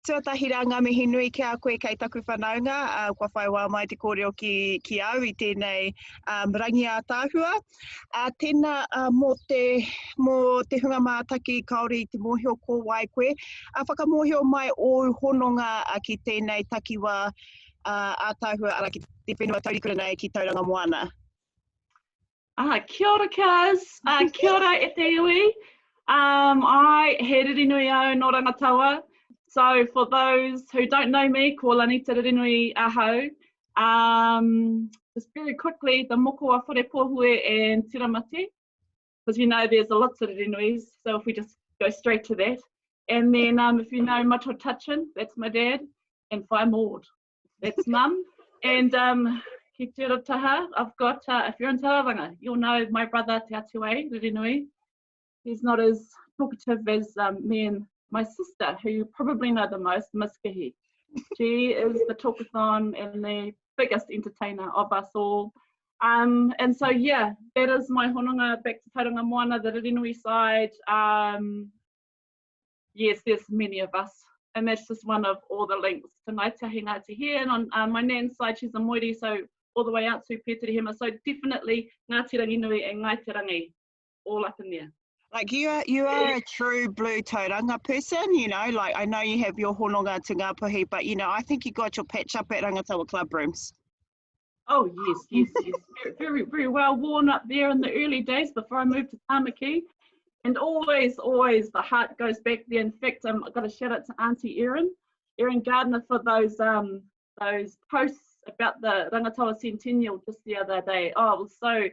Tuatahiranga mihi nui ki a koe kei taku whanaunga, kua whai wā mai te kōrero ki au I tēnei rangi a tāhua. Tēnā mō te hunga mātaki Kāori te mōhio ko wai koe, whakamōhio mai o hononga ki tēnei takiwa a tāhua ara ki te whenua taurikura nei ki tauranga moana. Kia ora, Kaz. Kia ora e te iwi. I he Ririnui au no rangatawa. So for those who don't know me, ko Lanita Ririnui ahau. Just very quickly, the moko a whare pohue and tiramati, because you know there's lots of Ririnuis, so if we just go straight to that. And then if you know Macho Touchin, that's my dad, and Whai Maud, that's mum. And ki te taha, I've got, if you're in Tauranga, you'll know my brother Te Atuai Ririnui. He's not as talkative as me and my sister, who you probably know the most, Miss Kihi. She is the talkathon and the biggest entertainer of us all. And so, yeah, that is my hononga back to Tauranga Moana, the Ririnui side. Yes, there's many of us, and that's just one of all the links to Ngāi Tahi Ngāti here. And on my nan's side, she's a Maori, so all the way out to Pēterehema. So definitely Ngāti Ranginui and Ngāi Te Rangi, all up in there. Like you are a true blue tauranga person, you know, like I know you have your hononga to Ngāpuhi, but you know, I think you got your patch up at Rangatawa club rooms. Oh yes. Very, very well worn up there in the early days before I moved to Tāmaki. And always the heart goes back there. In fact, I've got to shout out to Auntie Erin Gardner for those posts about the Rangatawa Centennial just the other day. Oh, it was so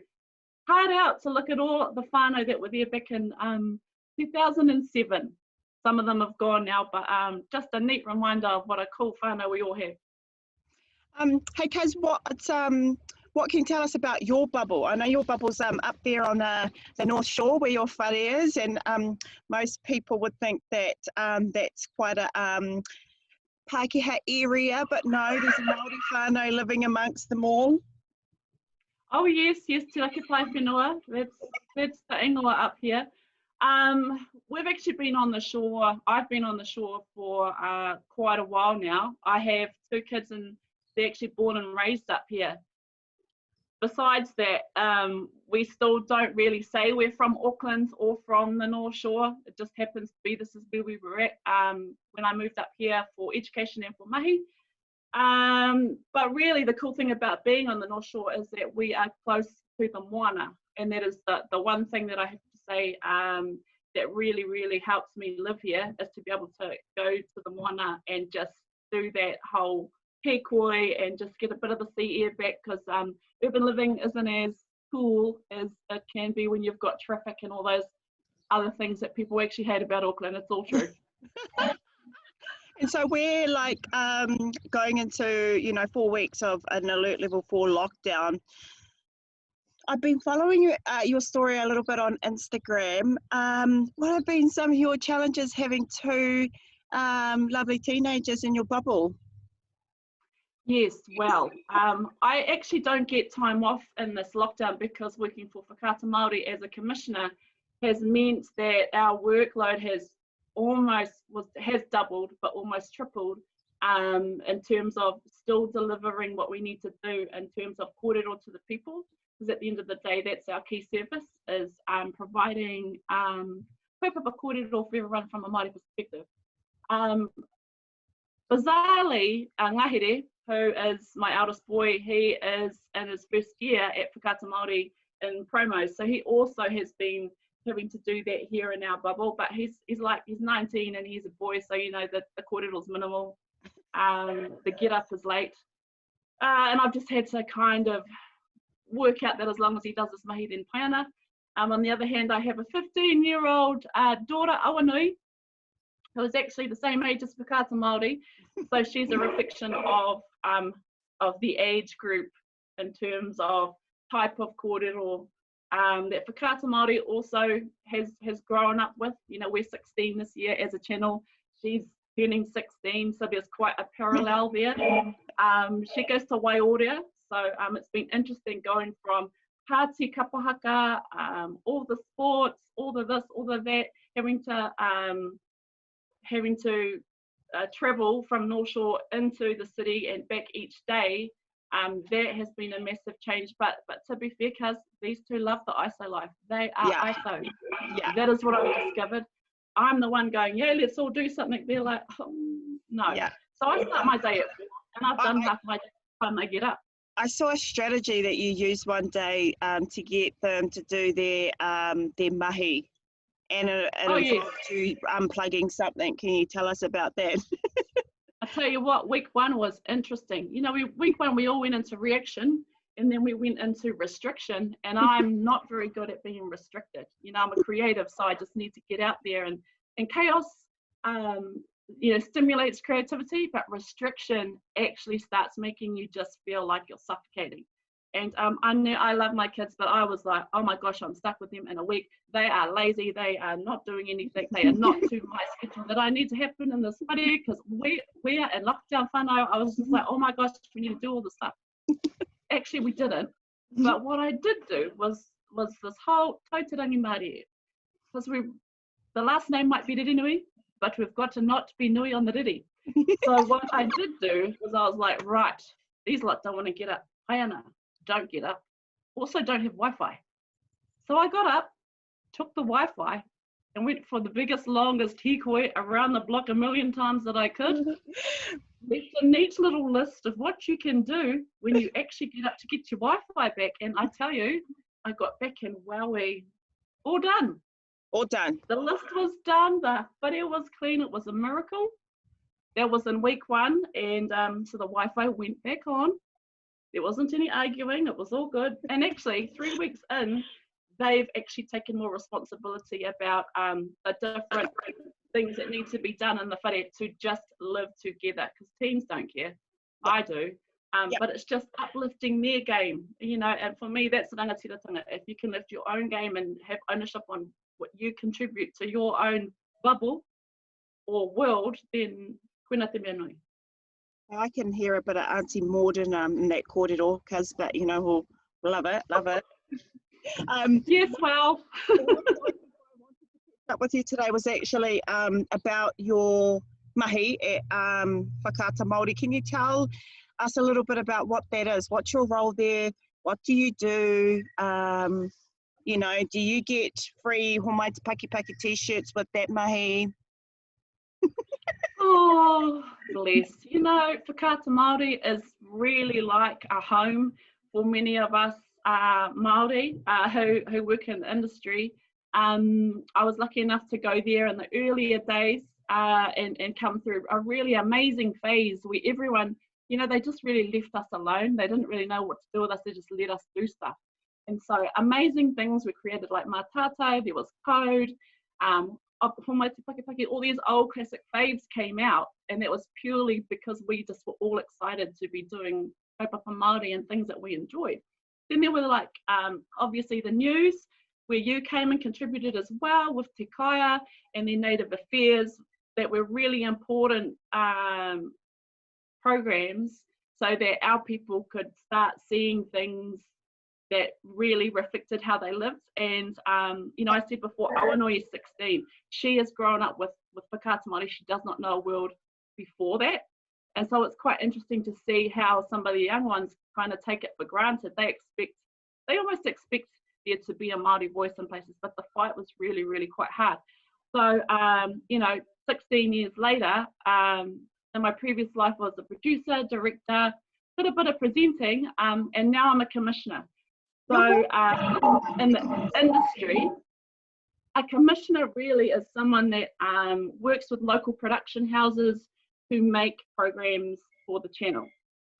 hard out to look at all the whānau that were there back in 2007. Some of them have gone now, but just a neat reminder of what a cool whānau we all have. Hey Kaz, what can you tell us about your bubble? I know your bubble's up there on the North Shore where your whare is, and most people would think that that's quite a Pākehā area, but no, there's a Māori whānau living amongst them all. Oh yes, Te Raki Pai Whenua, that's the ingoa up here. We've actually been on the shore, I've been on the shore for quite a while now. I have 2 kids and they're actually born and raised up here. Besides that, we still don't really say we're from Auckland or from the North Shore. It just happens to be this is where we were at when I moved up here for education and for mahi. But really the cool thing about being on the North Shore is that we are close to the moana, and that is the one thing that I have to say that really helps me live here, is to be able to go to the moana and just do that whole hekoi and just get a bit of the sea air back, because urban living isn't as cool as it can be when you've got traffic and all those other things that people actually hate about Auckland. It's all true. And so we're like going into, 4 weeks of an alert level 4 lockdown. I've been following your story a little bit on Instagram. What have been some of your challenges having 2 lovely teenagers in your bubble? Yes, well, I actually don't get time off in this lockdown because working for Whakaata Māori as a commissioner has meant that our workload has doubled, but almost tripled in terms of still delivering what we need to do in terms of kōrero to the people, because at the end of the day, that's our key service, is providing kaupapa kōrero for everyone from a Māori perspective. Bizarrely, Ngahere, who is my eldest boy, he is in his first year at Whakaata Māori in promo, so he also has been having to do that here in our bubble, but he's 19 and he's a boy, so you know that the kōrero's minimal, the get up is late, and I've just had to kind of work out that as long as he does his mahi, then paena. On the other hand, I have a 15-year-old daughter, Awanui, who is actually the same age as Whakaata Māori, so she's a reflection of the age group in terms of type of kōrero that Whakaata Māori also has grown up with. We're 16 this year as a channel. She's turning 16, so there's quite a parallel there. She goes to Waiora, so it's been interesting going from Pāti kapahaka, all the sports, all the this, all the that, having to travel from North Shore into the city and back each day, that has been a massive change. But to be fair, cuz these two love the ISO life. They are ISO. Yeah. That is what I've discovered. I'm the one going, yeah, let's all do something. They're like, oh, no. Yeah. So I start my day at 4, and I've done half my day by the time they get up. I saw a strategy that you used one day to get them to do their mahi, and it involved you unplugging something. Can you tell us about that? I tell you what, week 1 was interesting. You know, week 1 we all went into reaction, and then we went into restriction, and I'm not very good at being restricted. You know, I'm a creative, so I just need to get out there, and chaos, you know, stimulates creativity, but restriction actually starts making you just feel like you're suffocating. And I knew I love my kids, but I was like, oh my gosh, I'm stuck with them in a week. They are lazy. They are not doing anything. They are not to my schedule that I need to happen in this study, because we're in lockdown whānau. I was just like, oh my gosh, we need to do all this stuff. Actually, we didn't. But what I did do was this whole Tautarangi Māori, because the last name might be Ririnui, but we've got to not be nui on the riri. So what I did do was I was like, right, these lot don't want to get up. Haiana, don't get up. Also don't have Wi-Fi. So I got up, took the Wi-Fi, and went for the biggest, longest hikoi around the block 1,000,000 times that I could. Left a neat little list of what you can do when you actually get up to get your Wi-Fi back. And I tell you, I got back and wowee, all done. All done. The list was done, the video was clean, it was a miracle. That was in week 1, and so the Wi-Fi went back on. There wasn't any arguing, it was all good. And actually, 3 weeks in, they've actually taken more responsibility about the different things that need to be done in the whare to just live together, because teens don't care. I do. But it's just uplifting their game, you know, and for me, that's rangatiratanga. If you can lift your own game and have ownership on what you contribute to your own bubble or world, then koina te mea nui. I can hear a bit of Auntie Morden in that kōrero, cuz, but you know, we'll love it. Yes, well. Up with you today was actually about your mahi at Whakaata Māori. Can you tell us a little bit about what that is? What's your role there? What do you do? You know, do you get free Homaita Paki Paki t-shirts with that mahi? Oh, bless. You know, Whakaata Māori is really like a home for many of us Māori who work in the industry. I was lucky enough to go there in the earlier days and come through a really amazing phase where everyone, you know, they just really left us alone. They didn't really know what to do with us. They just let us do stuff. And so amazing things were created, like Mātātai, there was Code, all these old classic faves came out, and that was purely because we just were all excited to be doing kaupapa Māori and things that we enjoyed. Then there were like, obviously the news, where you came and contributed as well with Te Kaya and their Native Affairs, that were really important programs so that our people could start seeing things that really reflected how they lived. And, you know, I said before, Awanui is 16. She has grown up with Whakaata Māori. She does not know a world before that. And so it's quite interesting to see how some of the young ones kind of take it for granted. They almost expect there to be a Māori voice in places, but the fight was really, really quite hard. So, you know, 16 years later, in my previous life I was a producer, director, did a bit of presenting, and now I'm a commissioner. So in the industry, a commissioner really is someone that works with local production houses who make programs for the channel.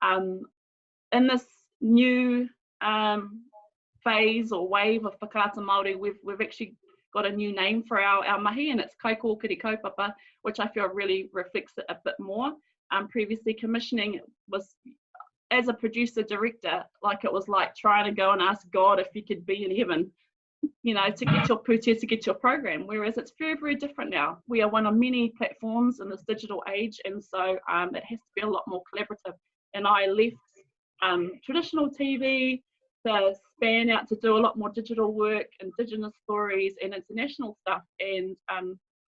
In this new phase or wave of Whakaata Māori, we've actually got a new name for our mahi, and it's Kaiko Kiri Kaupapa, which I feel really reflects it a bit more. Previously, commissioning was, as a producer director, like it was like trying to go and ask God if he could be in heaven, you know, to get your pūtea, to get your program, whereas it's very, very different now. We are one of many platforms in this digital age, and so it has to be a lot more collaborative. And I left traditional TV to span out to do a lot more digital work, Indigenous stories and international stuff, and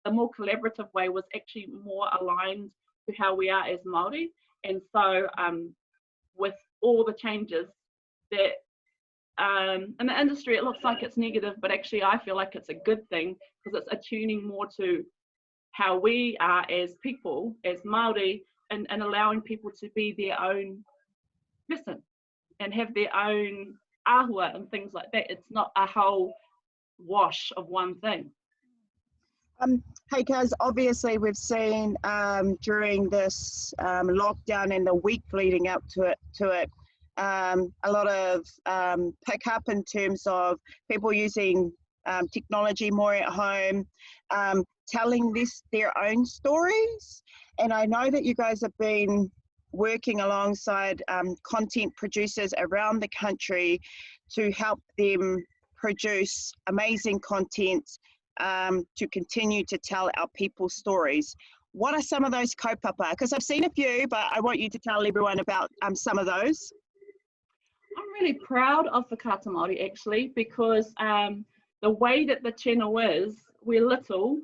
the more collaborative way was actually more aligned to how we are as Māori. And so with all the changes that in the industry, it looks like it's negative, but actually I feel like it's a good thing, because it's attuning more to how we are as people, as Māori, and allowing people to be their own person and have their own āhua and things like that. It's not a whole wash of one thing. Hey, Kaz, obviously we've seen during this lockdown and the week leading up to it, a lot of pick up in terms of people using technology more at home, telling their own stories. And I know that you guys have been working alongside content producers around the country to help them produce amazing content to continue to tell our people's stories. What are some of those kaupapa? Because I've seen a few, but I want you to tell everyone about some of those. I'm really proud of Whakata Māori, actually, because the way that the channel is, we're little,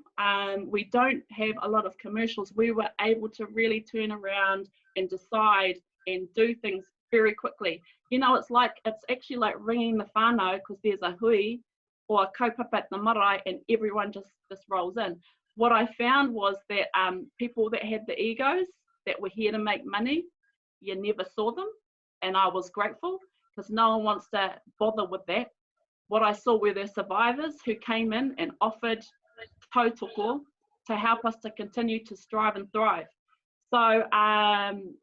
we don't have a lot of commercials. We were able to really turn around and decide and do things very quickly. You know, it's actually like ringing the whānau, because there's a hui or a kaupapa at the marae and everyone just rolls in. What I found was that people that had the egos, that were here to make money, you never saw them, and I was grateful, because no one wants to bother with that. What I saw were the survivors who came in and offered tautoko to help us to continue to strive and thrive. So, and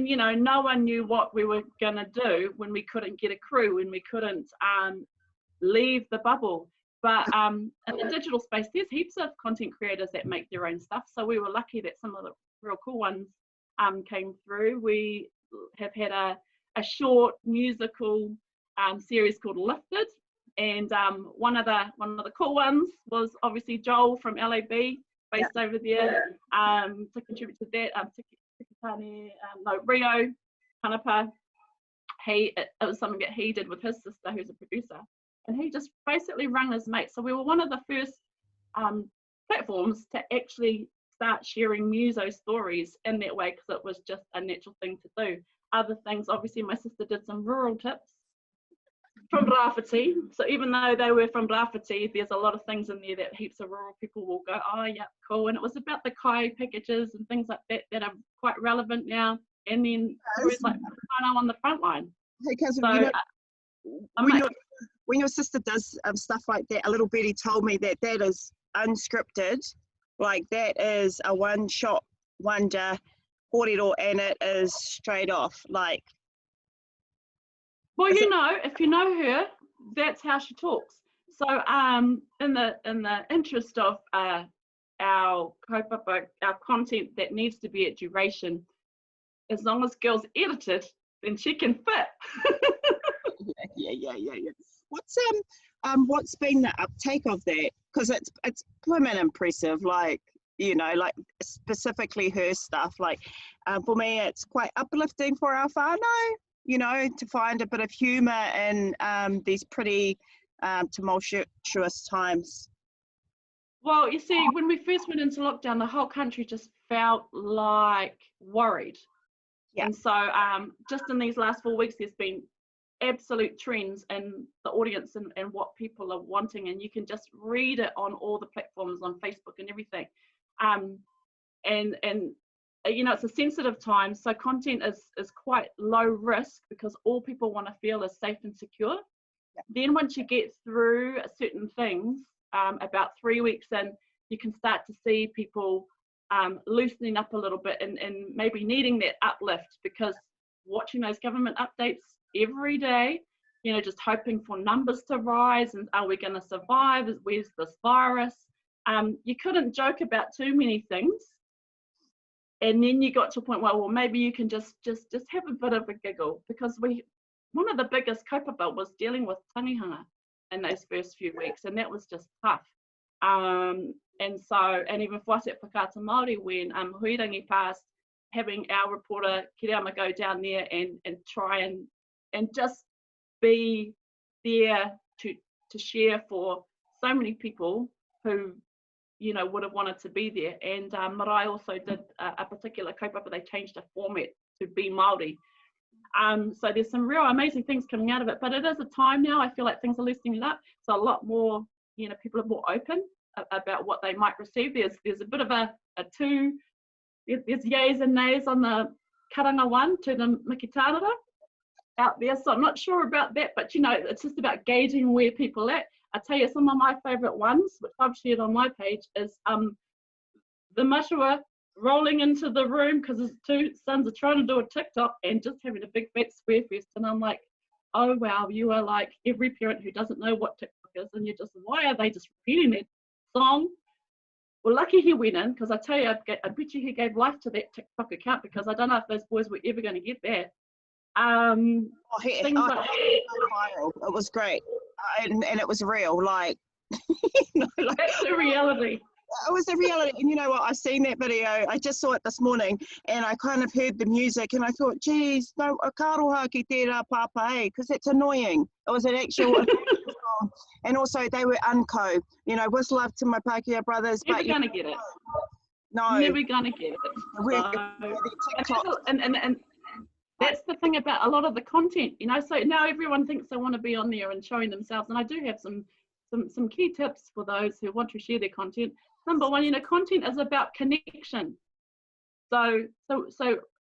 you know, no one knew what we were going to do when we couldn't get a crew, when we couldn't leave the bubble. But in the digital space, there's heaps of content creators that make their own stuff. So we were lucky that some of the real cool ones came through. We have had a short musical series called Lifted, and one of the cool ones was obviously Joel from LAB, based over there, to contribute to that. Rio Hanapa, it was something that he did with his sister, who's a producer, and he just basically rang his mate. So we were one of the first platforms to actually start sharing muso stories in that way, because it was just a natural thing to do. Other things, obviously my sister did some rural tips from Rafiti. So even though they were from Rafiti, there's a lot of things in there that heaps of rural people will go, oh yeah, cool. And it was about the kai packages and things like that that are quite relevant now. And then stories like whānau on the front line. Hey, Kaz, when your sister does stuff like that, a little birdie told me that is unscripted, like that is a one-shot wonder, horero, and it is straight off, like. Well, you know, if you know her, that's how she talks. So, in the interest of our kaupapa, our content that needs to be at duration, as long as girls edit it, then she can fit. Yeah. What's been the uptake of that? Because it's blooming impressive. Like, you know, like specifically her stuff. Like, for me, it's quite uplifting for our whānau, you know, to find a bit of humour in these pretty tumultuous times. Well, you see, when we first went into lockdown, the whole country just felt like worried. Yeah. And so just in these last 4 weeks, there's been absolute trends in the audience and what people are wanting, and you can just read it on all the platforms, on Facebook and everything. And you know, it's a sensitive time, so content is quite low risk, because all people want to feel is safe and secure. Yeah. Then once you get through certain things, about 3 weeks in, you can start to see people loosening up a little bit and maybe needing that uplift, because watching those government updates every day, you know, just hoping for numbers to rise, and are we going to survive? Where's this virus? You couldn't joke about too many things. And then you got to a point where, well, maybe you can just have a bit of a giggle, because one of the biggest kaupapa was dealing with tangihanga in those first few weeks, and that was just tough. And even for us at Whakata Māori, when Huirangi passed, having our reporter Kirama go down there and try and just be there to share for so many people who you know, would have wanted to be there. And Marae also did a particular kaupapa. They changed the format to be Māori. So there's some real amazing things coming out of it, but it is a time now, I feel like things are loosening up. So a lot more, you know, people are more open about what they might receive. There's a bit of a two, there's yays and nays on the karanga one to the mikitānara out there. So I'm not sure about that, but you know, it's just about gauging where people are at. I tell you, some of my favourite ones, which I've shared on my page, is the mashua rolling into the room because his two sons are trying to do a TikTok and just having a big fat swear fest. And I'm like, oh wow, you are like every parent who doesn't know what TikTok is, and you're just, why are they just repeating that song? Well, lucky he went in, because I tell you, I bet you he gave life to that TikTok account, because I don't know if those boys were ever going to get that. It was great, and it was real, like, you know, like, that's the reality. It was a reality, and you know what, I've seen that video, I just saw it this morning, and I kind of heard the music, and I thought, geez, no, ka aroha ki tērā pāpā, because it's annoying. It was an actual song, and also they were unco, you know, with love to my Pākehā brothers. Never but gonna get it. No. Never gonna get it. And that's the thing about a lot of the content, you know, so now everyone thinks they want to be on there and showing themselves, and I do have some key tips for those who want to share their content. Number one, you know, content is about connection. So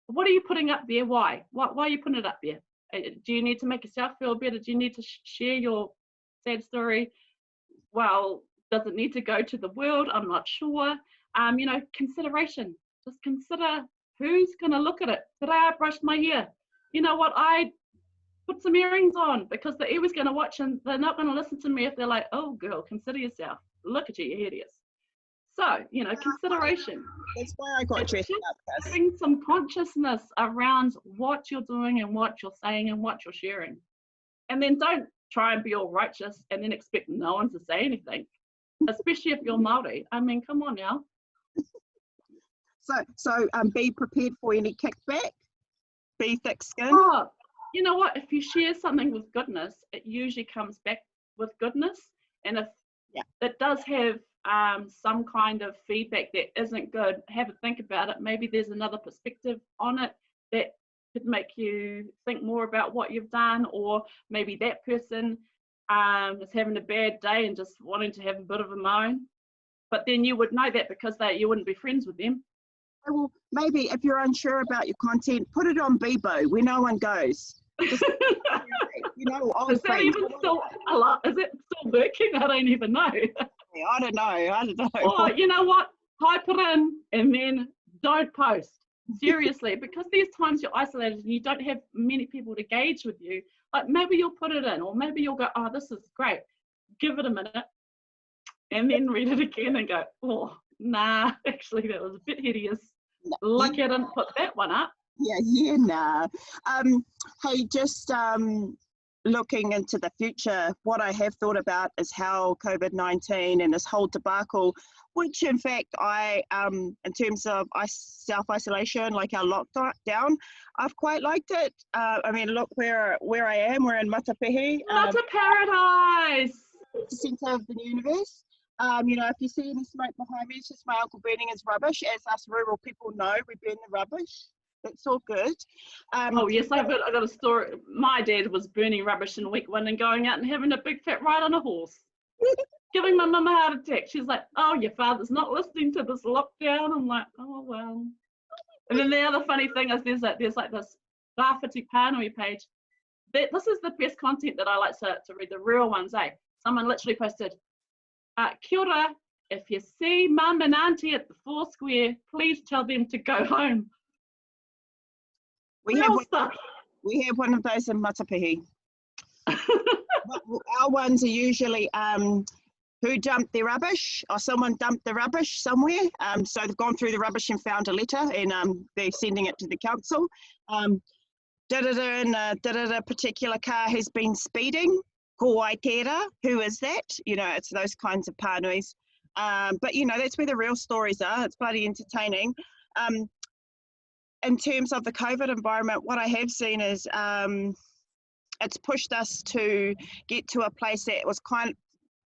what are you putting up there? Why are you putting it up there? Do you need to make yourself feel better? Do you need to share your sad story? Well, does it need to go to the world? I'm not sure. You know, consideration. Just consider who's going to look at it. Today I brushed my hair. You know what? I put some earrings on, because they're always going to watch, and they're not going to listen to me if they're like, oh girl, consider yourself. Look at you, your hair is. So, you know, consideration. That's why I got dressed up. Having some consciousness around what you're doing and what you're saying and what you're sharing. And then don't try and be all righteous and then expect no one to say anything, especially if you're Māori. I mean, come on now. So be prepared for any kickback. Be thick-skinned. Oh, you know what? If you share something with goodness, it usually comes back with goodness. And if it does have some kind of feedback that isn't good, have a think about it. Maybe there's another perspective on it that could make you think more about what you've done, or maybe that person is having a bad day and just wanting to have a bit of a moan. But then you would know that, because you wouldn't be friends with them. Well, maybe if you're unsure about your content, put it on Bebo where no one goes. Just, you know, is that even still a lot? Is it still working? I don't even know. I don't know. Or you know what? Type it in and then don't post. Seriously, because there's times you're isolated and you don't have many people to gauge with you. Like, maybe you'll put it in, or maybe you'll go, oh, this is great. Give it a minute, and then read it again and go, oh, nah, actually that was a bit hideous. Lucky I didn't put that one up. Nah. Hey, just looking into the future, what I have thought about is how COVID-19 and this whole debacle, which in fact I, in terms of self-isolation, like our lockdown, I've quite liked it. I mean, look where I am. We're in Matapehi. Mata paradise. The centre of the universe. You know, if you see any smoke behind me, it's just my uncle burning his rubbish. As us rural people know, we burn the rubbish. That's all good. Oh yes, I got a story. My dad was burning rubbish in week 1 and going out and having a big fat ride on a horse, giving my mum a heart attack. She's like, "Oh, your father's not listening to this lockdown." I'm like, "Oh well." And then the other funny thing is there's like this Rāwhiti Pānui page. This is the best content that I like to read, the real ones. Someone literally posted, "Kia ora, if you see mum and auntie at the Foursquare, please tell them to go home." We have one of those in Matapehi. Our ones are usually who dumped their rubbish, or someone dumped the rubbish somewhere. So they've gone through the rubbish and found a letter, and they're sending it to the council. Da-da-da particular car has been speeding. Ko ai tērā, who is that? You know, it's those kinds of pānuis. But you know, that's where the real stories are. It's bloody entertaining. In terms of the COVID environment, what I have seen is it's pushed us to get to a place that was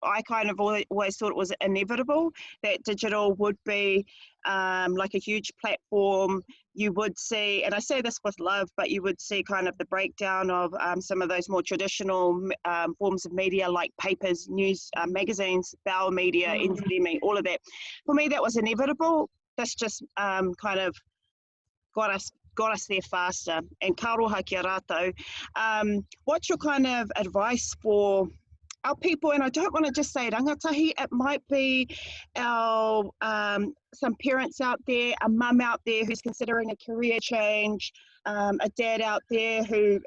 I kind of always thought it was inevitable that digital would be like a huge platform. You would see, and I say this with love, but you would see kind of the breakdown of some of those more traditional forms of media like papers, news, magazines, Bauer Media, NZME, all of that. For me, that was inevitable. That's just kind of got us there faster. And ka roha kia rātou. What's your kind of advice for our people? And I don't want to just say rangatahi, it might be our some parents out there, a mum out there who's considering a career change, a dad out there who,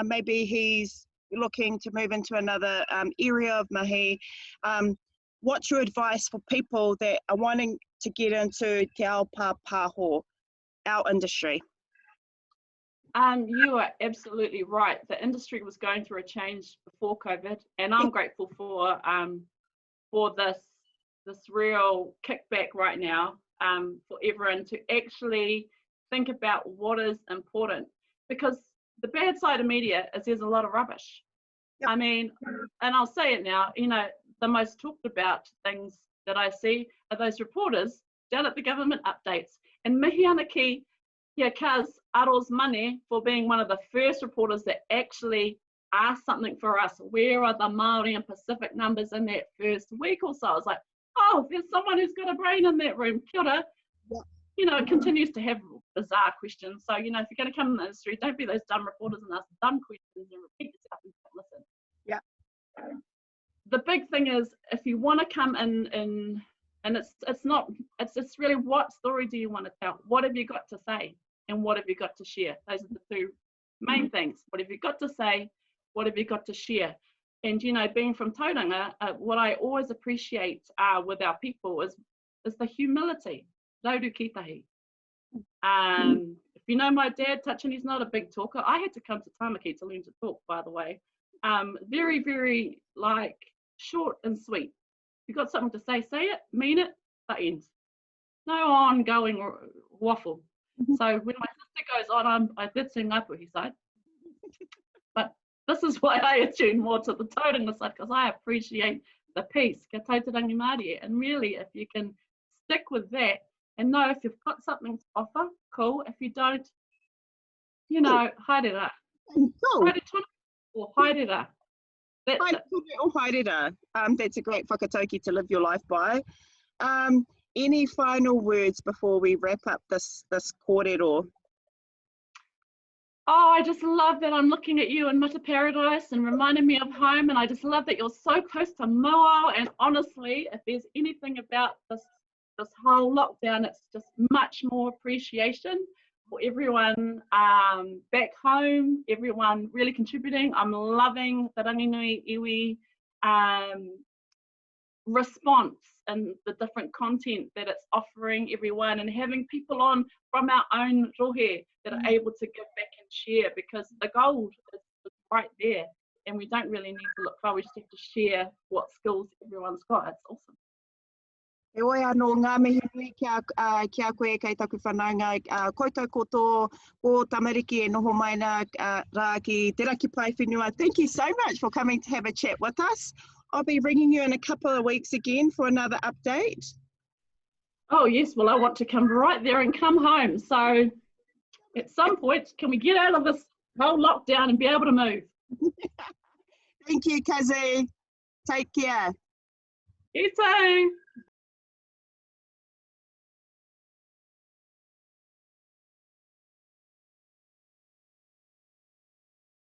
maybe he's looking to move into another area of mahi. What's your advice for people that are wanting to get into te ao pāho, our industry? You are absolutely right. The industry was going through a change before COVID, and I'm grateful for this real kickback right now, for everyone to actually think about what is important, because the bad side of media is there's a lot of rubbish. Yep. I mean, and I'll say it now, the most talked about things that I see are those reporters down at the government updates, and mihi ana ki Kaz Aro's money for being one of the first reporters that actually asked something for us. Where are the Māori and Pacific numbers in that first week or so? I was like, oh, there's someone who's got a brain in that room. Kia ora. Yeah. It continues to have bizarre questions. So, if you're going to come in the industry, don't be those dumb reporters and ask dumb questions and repeat yourself and listen. Yeah. The big thing is, if you want to come in and it's really, what story do you want to tell? What have you got to say? And what have you got to share? Those are the two main things. What have you got to say? What have you got to share? And, being from Tauranga, what I always appreciate with our people is the humility. Rauru kitahi. If you know my dad, touching, he's not a big talker. I had to come to Tamaki to learn to talk, by the way. Very, very short and sweet. If you've got something to say it, mean it, the end. No ongoing waffle. So when my sister goes on, I did sing Ngāpuhi side. But this is why I attune more to the Tauranga side, because I appreciate the peace, ka tautarangi Māori. And really, if you can stick with that and know if you've got something to offer, cool. If you don't, haere rā. Haere tonu or haere rā. That's it. That's a great whakatauki to live your life by. Any final words before we wrap up this kōrero? Oh, I just love that I'm looking at you in Mata Paradise and reminding me of home, and I just love that you're so close to Moao. And honestly, if there's anything about this whole lockdown, it's just much more appreciation for everyone back home, everyone really contributing. I'm loving the Ranginui iwi response and the different content that it's offering everyone, and having people on from our own rohe that are able to give back and share, because the gold is right there and we don't really need to look far. We just have to share what skills everyone's got. It's awesome. E oi anō ngā mihi nui kia koe kei taku whanaunga, koutou koto, ko tamariki e noho maina rā ki te raki pai whenua. Thank you so much for coming to have a chat with us. I'll be ringing you in a couple of weeks again for another update. Oh yes, well I want to come right there and come home. So at some point, can we get out of this whole lockdown and be able to move? Thank you, Kazi. Take care. You too.